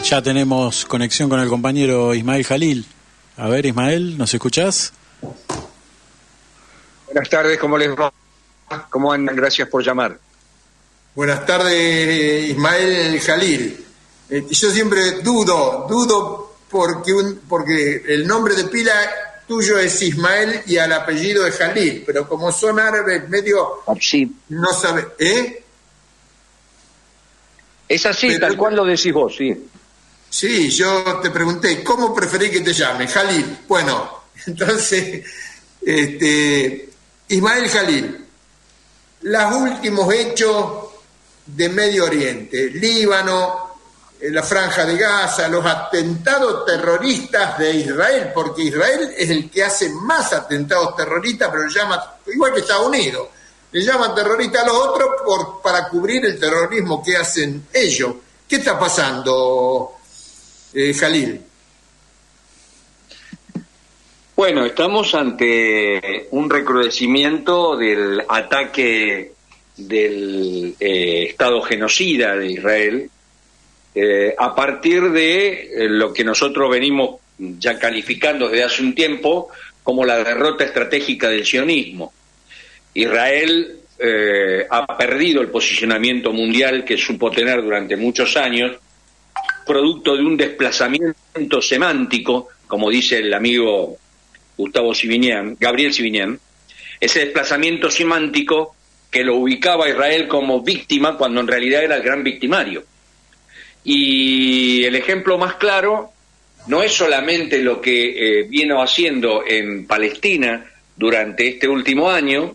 Ya tenemos conexión con el compañero Ismael Jalil. A ver, Ismael, ¿nos escuchás? Buenas tardes, ¿cómo les va? ¿Cómo andan? Gracias por llamar. Buenas tardes, Ismael Jalil. Yo siempre dudo porque el nombre de pila tuyo es Ismael y al apellido es Jalil, pero como son árabes medio... Sí. No sabe, Es así, pero, tal cual lo decís vos, sí. Sí, yo te pregunté, ¿cómo preferís que te llame? Jalil. Bueno, entonces, Ismael Jalil, los últimos hechos de Medio Oriente, Líbano, la Franja de Gaza, los atentados terroristas de Israel, porque Israel es el que hace más atentados terroristas, pero llama, igual que Estados Unidos, le llaman terroristas a los otros para cubrir el terrorismo que hacen ellos. ¿Qué está pasando, Jalil? Bueno, estamos ante un recrudecimiento del ataque del Estado genocida de Israel a partir de lo que nosotros venimos ya calificando desde hace un tiempo como la derrota estratégica del sionismo. Israel ha perdido el posicionamiento mundial que supo tener durante muchos años, producto de un desplazamiento semántico, como dice el amigo Gabriel Sibinian, ese desplazamiento semántico que lo ubicaba a Israel como víctima cuando en realidad era el gran victimario. Y el ejemplo más claro no es solamente lo que vino haciendo en Palestina durante este último año,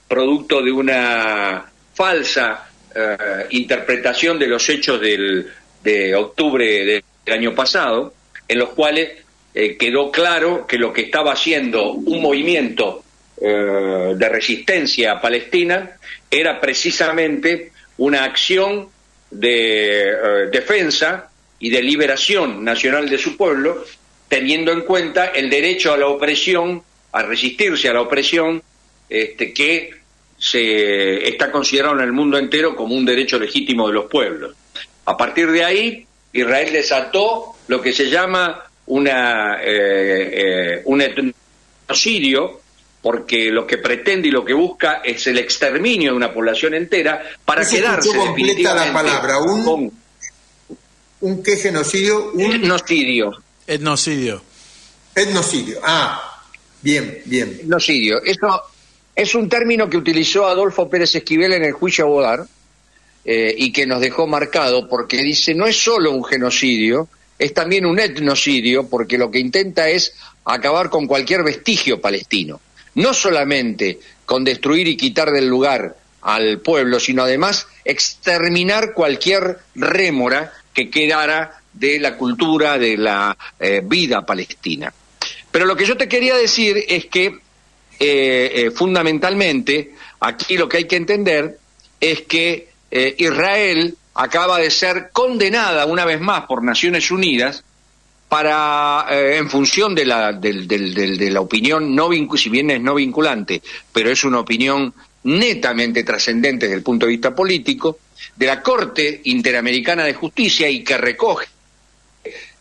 producto de una falsa interpretación de los hechos de octubre del año pasado, en los cuales quedó claro que lo que estaba haciendo un movimiento de resistencia a Palestina era precisamente una acción de defensa y de liberación nacional de su pueblo, teniendo en cuenta el derecho a la opresión, a resistirse a la opresión, que se está considerado en el mundo entero como un derecho legítimo de los pueblos. A partir de ahí, Israel desató lo que se llama un etnocidio, porque lo que pretende y lo que busca es el exterminio de una población entera para quedarse definitivamente la palabra, ¿un qué genocidio? Etnocidio. Bien. Etnocidio. Eso es un término que utilizó Adolfo Pérez Esquivel en el juicio a Bodar y que nos dejó marcado porque dice, no es solo un genocidio, es también un etnocidio, porque lo que intenta es acabar con cualquier vestigio palestino. No solamente con destruir y quitar del lugar al pueblo, sino además exterminar cualquier rémora que quedara de la cultura, de la vida palestina. Pero lo que yo te quería decir es que fundamentalmente aquí lo que hay que entender es que Israel acaba de ser condenada una vez más por Naciones Unidas en función de la opinión, si bien es no vinculante, pero es una opinión netamente trascendente desde el punto de vista político, de la Corte Interamericana de Justicia y que recoge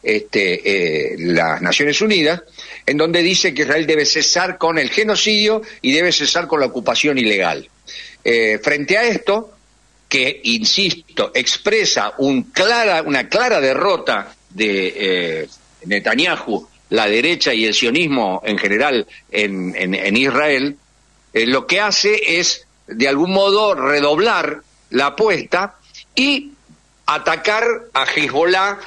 las Naciones Unidas, en donde dice que Israel debe cesar con el genocidio y debe cesar con la ocupación ilegal. Frente a esto, que, insisto, expresa una clara derrota de Netanyahu, la derecha y el sionismo en general en Israel, lo que hace es, de algún modo, redoblar la apuesta y atacar a Hezbollah,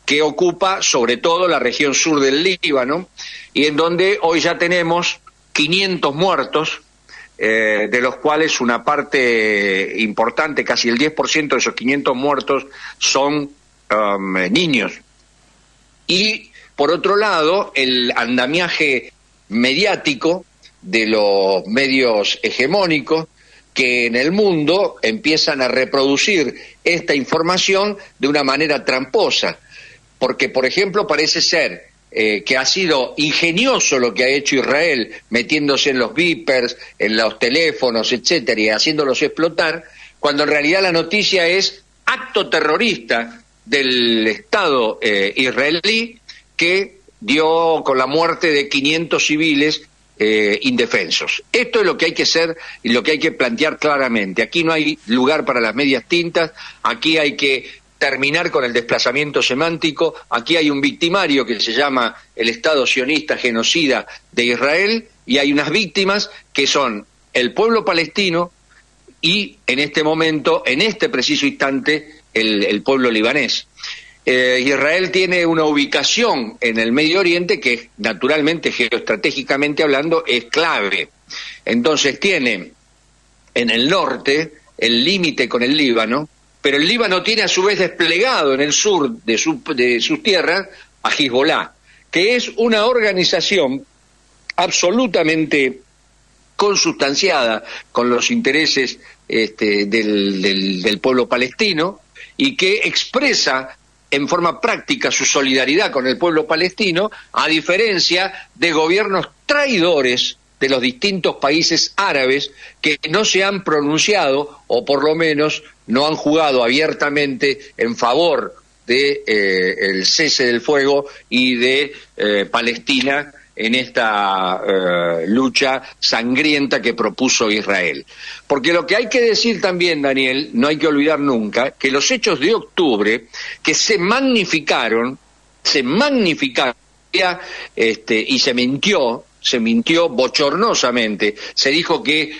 que ocupa sobre todo la región sur del Líbano, y en donde hoy ya tenemos 500 muertos, de los cuales una parte importante, casi el 10% de esos 500 muertos, son niños. Y, por otro lado, el andamiaje mediático de los medios hegemónicos que en el mundo empiezan a reproducir esta información de una manera tramposa. Porque, por ejemplo, parece ser que ha sido ingenioso lo que ha hecho Israel, metiéndose en los beepers, en los teléfonos, etcétera, y haciéndolos explotar, cuando en realidad la noticia es acto terrorista del Estado israelí, que dio con la muerte de 500 civiles indefensos. Esto es lo que hay que hacer y lo que hay que plantear claramente. Aquí no hay lugar para las medias tintas, aquí hay que terminar con el desplazamiento semántico, aquí hay un victimario que se llama el Estado sionista genocida de Israel, y hay unas víctimas que son el pueblo palestino y en este momento, en este preciso instante, el pueblo libanés. Israel tiene una ubicación en el Medio Oriente que naturalmente, geoestratégicamente hablando, es clave. Entonces tiene en el norte el límite con el Líbano, pero el Líbano tiene a su vez desplegado en el sur de sus tierras a Hezbollah, que es una organización absolutamente consustanciada con los intereses del pueblo palestino y que expresa en forma práctica su solidaridad con el pueblo palestino, a diferencia de gobiernos traidores de los distintos países árabes que no se han pronunciado, o por lo menos no han jugado abiertamente en favor de el cese del fuego y de Palestina en esta lucha sangrienta que propuso Israel. Porque lo que hay que decir también, Daniel, no hay que olvidar nunca, que los hechos de octubre, que se magnificaron y se mintió bochornosamente, se dijo que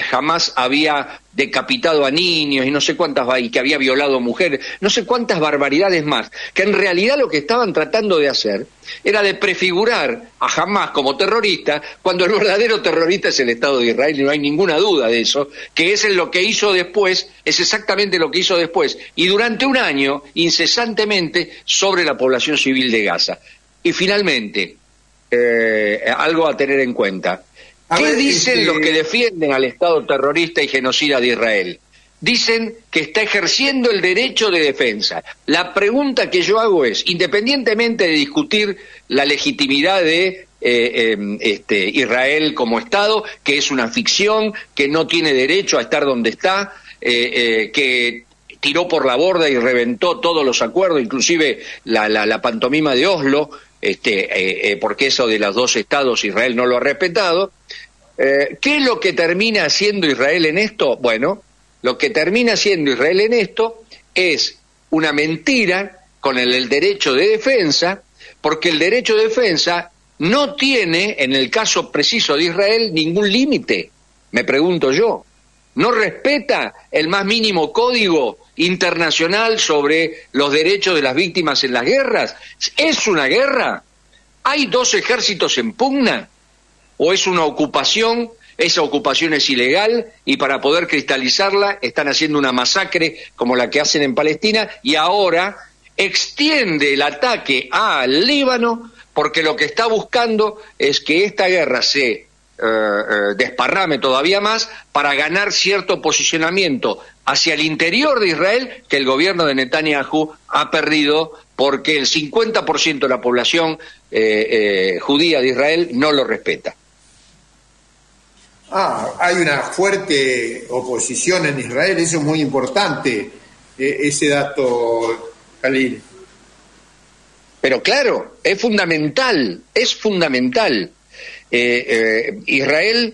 jamás había decapitado a niños y no sé cuántas, y que había violado mujeres, no sé cuántas barbaridades más, que en realidad lo que estaban tratando de hacer era de prefigurar a Hamás como terrorista, cuando el verdadero terrorista es el Estado de Israel, y no hay ninguna duda de eso, que es lo que hizo después, es exactamente lo que hizo después, y durante un año, incesantemente, sobre la población civil de Gaza. Y finalmente, algo a tener en cuenta. ¿Qué dicen los que defienden al Estado terrorista y genocida de Israel? Dicen que está ejerciendo el derecho de defensa. La pregunta que yo hago es, independientemente de discutir la legitimidad de Israel como Estado, que es una ficción, que no tiene derecho a estar donde está, que tiró por la borda y reventó todos los acuerdos, inclusive la pantomima de Oslo, porque eso de los dos estados Israel no lo ha respetado. ¿Qué es lo que termina haciendo Israel en esto? Bueno, lo que termina haciendo Israel en esto es una mentira con el derecho de defensa, porque el derecho de defensa no tiene, en el caso preciso de Israel, ningún límite, me pregunto yo. No respeta el más mínimo código internacional sobre los derechos de las víctimas en las guerras. ¿Es una guerra? ¿Hay dos ejércitos en pugna? ¿O es una ocupación? Esa ocupación es ilegal y para poder cristalizarla están haciendo una masacre como la que hacen en Palestina, y ahora extiende el ataque al Líbano porque lo que está buscando es que esta guerra se desparrame todavía más para ganar cierto posicionamiento hacia el interior de Israel que el gobierno de Netanyahu ha perdido, porque el 50% de la población judía de Israel no lo respeta. Hay una fuerte oposición en Israel, eso es muy importante, ese dato, Khalil. Pero claro, es fundamental. Israel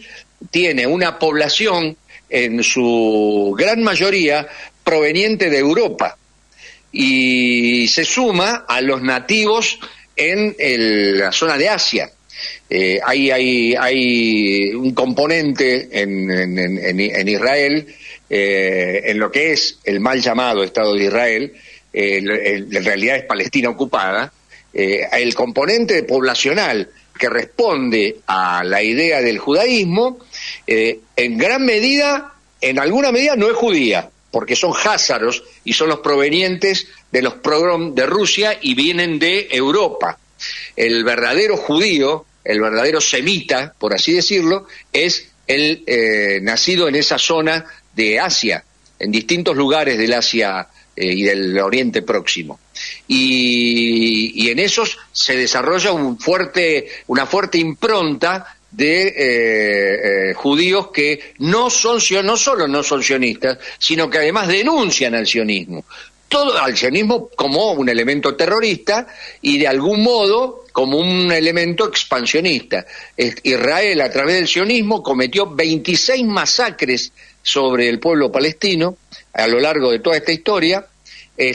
tiene una población, en su gran mayoría, proveniente de Europa, y se suma a los nativos en la zona de Asia. Hay un componente en Israel, en lo que es el mal llamado Estado de Israel, en realidad es Palestina ocupada, el componente poblacional que responde a la idea del judaísmo, en gran medida, en alguna medida no es judía, porque son házaros y son los provenientes de los pogroms de Rusia y vienen de Europa. El verdadero judío, el verdadero semita, por así decirlo, es el nacido en esa zona de Asia, en distintos lugares del Asia y del Oriente Próximo. Y en esos se desarrolla una fuerte impronta de judíos que no solo no son sionistas, sino que además denuncian al sionismo. todo al sionismo como un elemento terrorista y de algún modo como un elemento expansionista. Israel, a través del sionismo, cometió 26 masacres sobre el pueblo palestino a lo largo de toda esta historia.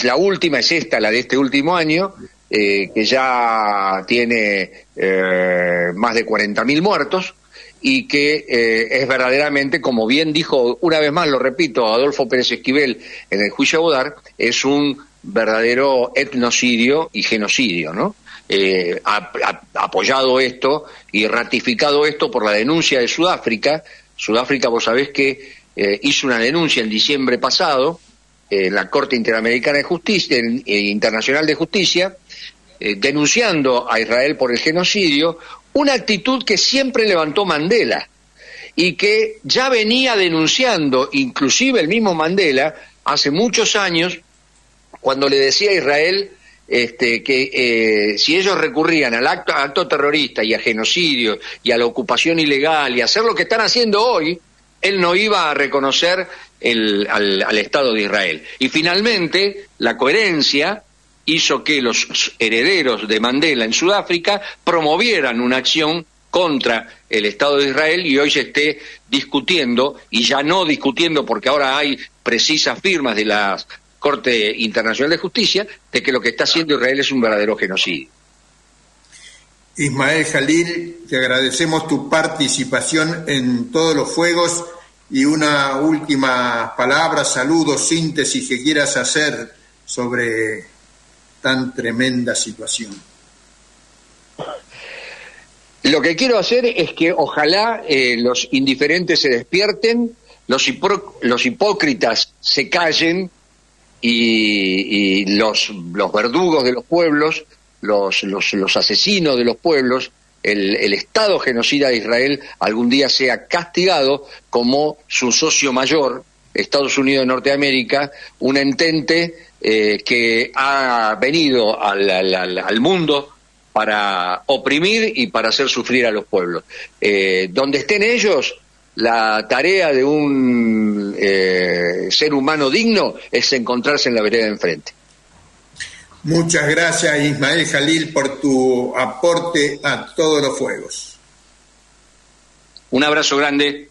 La última es esta, la de este último año, que ya tiene más de 40.000 muertos, y que es verdaderamente, como bien dijo, una vez más lo repito, Adolfo Pérez Esquivel en el juicio a Bodar, es un verdadero etnocidio y genocidio, ¿no? Apoyado esto y ratificado esto por la denuncia de Sudáfrica. Sudáfrica, vos sabés que hizo una denuncia en diciembre pasado en la Corte Interamericana de Justicia, Internacional de Justicia, denunciando a Israel por el genocidio, una actitud que siempre levantó Mandela y que ya venía denunciando, inclusive el mismo Mandela, hace muchos años, cuando le decía a Israel que si ellos recurrían al acto terrorista y a genocidio y a la ocupación ilegal y a hacer lo que están haciendo hoy, él no iba a reconocer al Estado de Israel. Y finalmente, la coherencia hizo que los herederos de Mandela en Sudáfrica promovieran una acción contra el Estado de Israel y hoy se esté discutiendo, y ya no discutiendo porque ahora hay precisas firmas de la Corte Internacional de Justicia, de que lo que está haciendo Israel es un verdadero genocidio. Ismael Jalil, te agradecemos tu participación en todos los fuegos y una última palabra, saludos, síntesis que quieras hacer sobre tan tremenda situación. Lo que quiero hacer es que ojalá los indiferentes se despierten, los hipócritas se callen y los verdugos de los pueblos, los asesinos de los pueblos, el Estado genocida de Israel algún día sea castigado como su socio mayor, Estados Unidos de Norteamérica, un entente que ha venido al mundo para oprimir y para hacer sufrir a los pueblos. Donde estén ellos, la tarea de un ser humano digno es encontrarse en la vereda de enfrente. Muchas gracias, Ismael Jalil, por tu aporte a todos los fuegos. Un abrazo grande.